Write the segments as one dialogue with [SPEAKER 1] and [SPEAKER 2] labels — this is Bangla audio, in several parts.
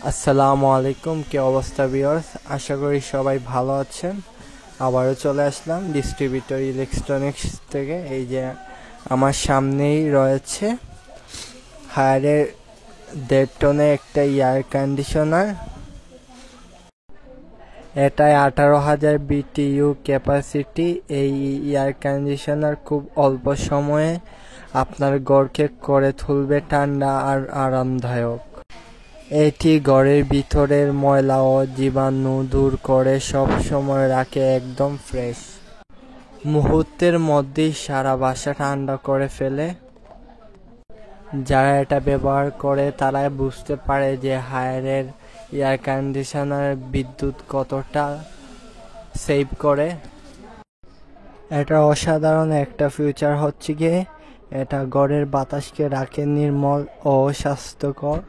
[SPEAKER 1] আসসালামু আলাইকুম, কি অবস্থা ভিউয়ার্স? আশা করি সবাই ভালো আছেন। আবারও চলে আসলাম ডিস্ট্রিবিউটর ইলেকট্রনিক্স থেকে। এই যে আমার সামনেই রয়েছে হায়ারের 1.5 টনের একটা এয়ার কন্ডিশনার। এটায় 18,000 BTU ক্যাপাসিটি। এই এয়ার কন্ডিশনার খুব অল্প সময়ে আপনার ঘরকে করে তুলবে ঠান্ডা আর আরামদায়ক। এটি ঘরের ভিতরের ময়লা ও জীবাণু দূর করে সব সময় রাখে একদম ফ্রেশ। মুহূর্তের মধ্যেই সারা বাসা ঠান্ডা করে ফেলে। যারা এটা ব্যবহার করে তারা বুঝতে পারে যে হায়ারের এয়ার কন্ডিশনার বিদ্যুৎ কতটা সেভ করে। এটা অসাধারণ একটা ফিচার হচ্ছে গিয়ে এটা ঘরের বাতাসকে রাখে নির্মল ও স্বাস্থ্যকর।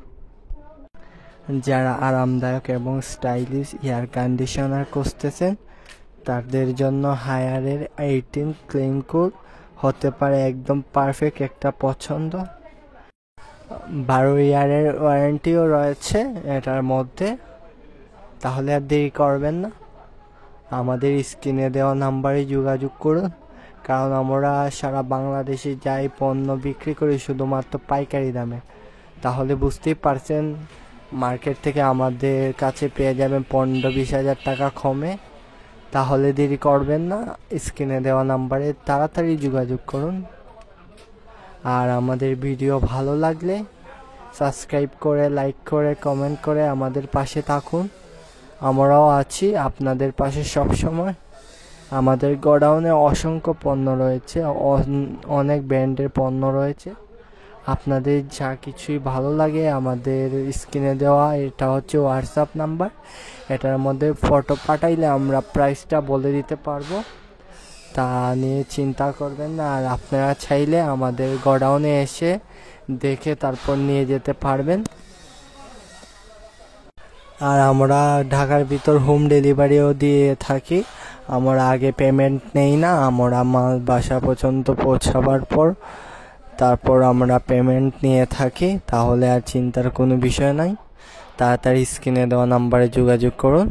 [SPEAKER 1] যারা আরামদায়ক এবং স্টাইলিশ এয়ার কন্ডিশনার খুঁজতেছেন তাদের জন্য হায়ারের 18 ক্লিন কুল হতে পারে একদম পারফেক্ট একটা পছন্দ। 12 ইয়ারের ওয়ারেন্টিও রয়েছে এটার মধ্যে। তাহলে আর দেরি করবেন না, আমাদের স্ক্রিনে দেওয়া নাম্বারে যোগাযোগ করুন। কারণ আমরা সারা বাংলাদেশে যাই পণ্য বিক্রি করি শুধুমাত্র পাইকারি দামে। তাহলে বুঝতেই পারছেন মার্কেট থেকে আমাদের কাছে পেয়ে যাবেন 15-20 হাজার টাকা কমে। তাহলে দেরি করবেন না, স্ক্রিনে দেওয়া নাম্বারে তাড়াতাড়ি যোগাযোগ করুন। আর আমাদের ভিডিও ভালো লাগলে সাবস্ক্রাইব করে, লাইক করে, কমেন্ট করে আমাদের পাশে থাকুন। আমরাও আছি আপনাদের পাশে সব সময়। আমাদের গোডাউনে অসংখ্য পণ্য রয়েছে, অনেক ব্র্যান্ডের পণ্য রয়েছে। আপনাদের যা কিছুই ভালো লাগে আমাদের স্ক্রিনে দেওয়া এটা হচ্ছে হোয়াটসঅ্যাপ নাম্বার। এটার মধ্যে ফটো পাঠাইলে আমরা প্রাইসটা বলে দিতে পারবো, তা নিয়ে চিন্তা করবেন না। আর আপনারা চাইলে আমাদের গোডাউনে এসে দেখে তারপর নিয়ে যেতে পারবেন। আর আমরা ঢাকার ভিতর হোম ডেলিভারিও দিয়ে থাকি। আমরা আগে পেমেন্ট নেই না, আমরা মাল বাসা পর্যন্ত পৌঁছাবার পর তারপর আমরা পেমেন্ট নিয়ে থাকি। তাহলে আর চিন্তার কোনো বিষয় নাই। তাড়াতাড়ি স্ক্রিনে দেওয়া নাম্বারে যোগাযোগ করুন।